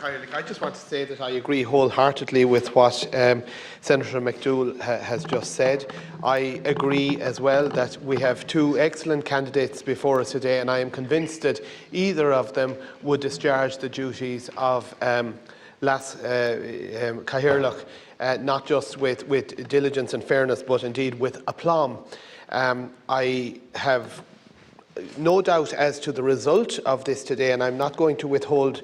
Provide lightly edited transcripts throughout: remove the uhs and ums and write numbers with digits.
I just want to say that I agree wholeheartedly with what Senator McDougall has just said. I agree as well that we have two excellent candidates before us today, and I am convinced that either of them would discharge the duties of Leas-Chathaoirleach, not just with diligence and fairness, but indeed with aplomb. I have no doubt as to the result of this today, and I'm not going to withhold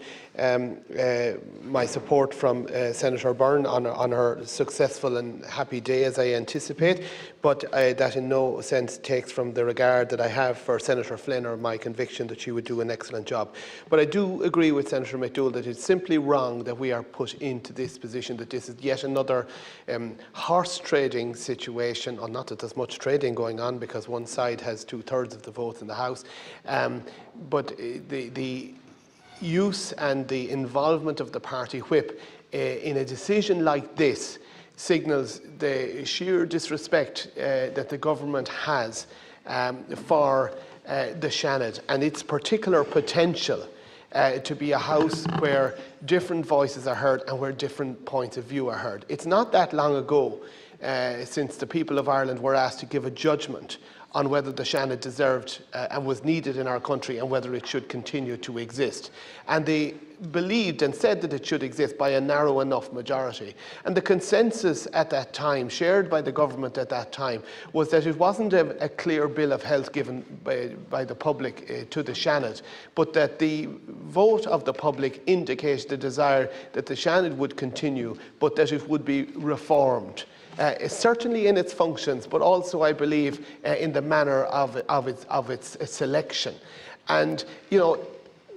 my support from Senator Byrne on her successful and happy day, as I anticipate, but that in no sense takes from the regard that I have for Senator Flynn or my conviction that she would do an excellent job. But I do agree with Senator McDougall that it's simply wrong that we are put into this position, that this is yet another horse trading situation, or not that there's much trading going on because one side has 2/3 of the votes in the House, but the use and the involvement of the party whip in a decision like this signals the sheer disrespect that the government has for the Seanad and its particular potential to be a house where different voices are heard and where different points of view are heard. It's not that long ago since the people of Ireland were asked to give a judgment on whether the Seanad deserved and was needed in our country and whether it should continue to exist. And they believed and said that it should exist by a narrow enough majority. And the consensus at that time, shared by the government at that time, was that it wasn't a clear bill of health given by the public to the Seanad, but that the vote of the public indicates the desire that the Seanad would continue, but that it would be reformed. Certainly in its functions, but also, I believe, in the manner of its selection. And, you know,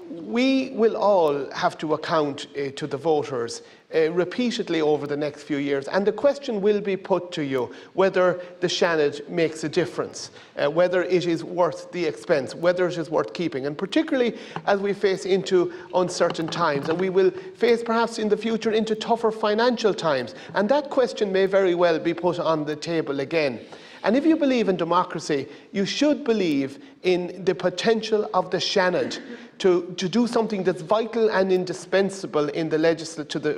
we will all have to account to the voters repeatedly over the next few years, and the question will be put to you whether the Seanad makes a difference, whether it is worth the expense, whether it is worth keeping, and particularly as we face into uncertain times, and we will face perhaps in the future into tougher financial times, and that question may very well be put on the table again. And if you believe in democracy, you should believe in the potential of the Seanad to do something that's vital and indispensable in the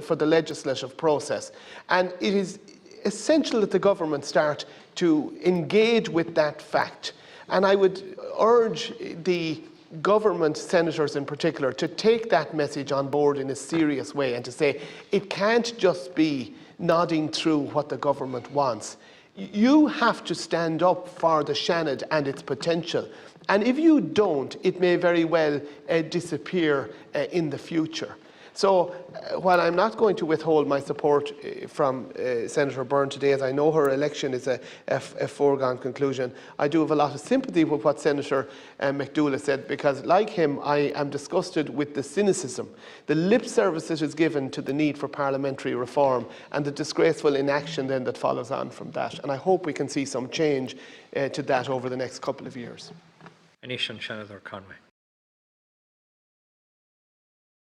for the legislative process. And it is essential that the government start to engage with that fact. And I would urge the government senators in particular to take that message on board in a serious way and to say it can't just be nodding through what the government wants. You have to stand up for the Seanad and its potential. And if you don't, it may very well disappear in the future. So while I'm not going to withhold my support from Senator Byrne today, as I know her election is a foregone conclusion, I do have a lot of sympathy with what Senator McDougall has said, because like him, I am disgusted with the cynicism, the lip service that is given to the need for parliamentary reform, and the disgraceful inaction then that follows on from that. And I hope we can see some change to that over the next couple of years. Anishan Shanador Conway.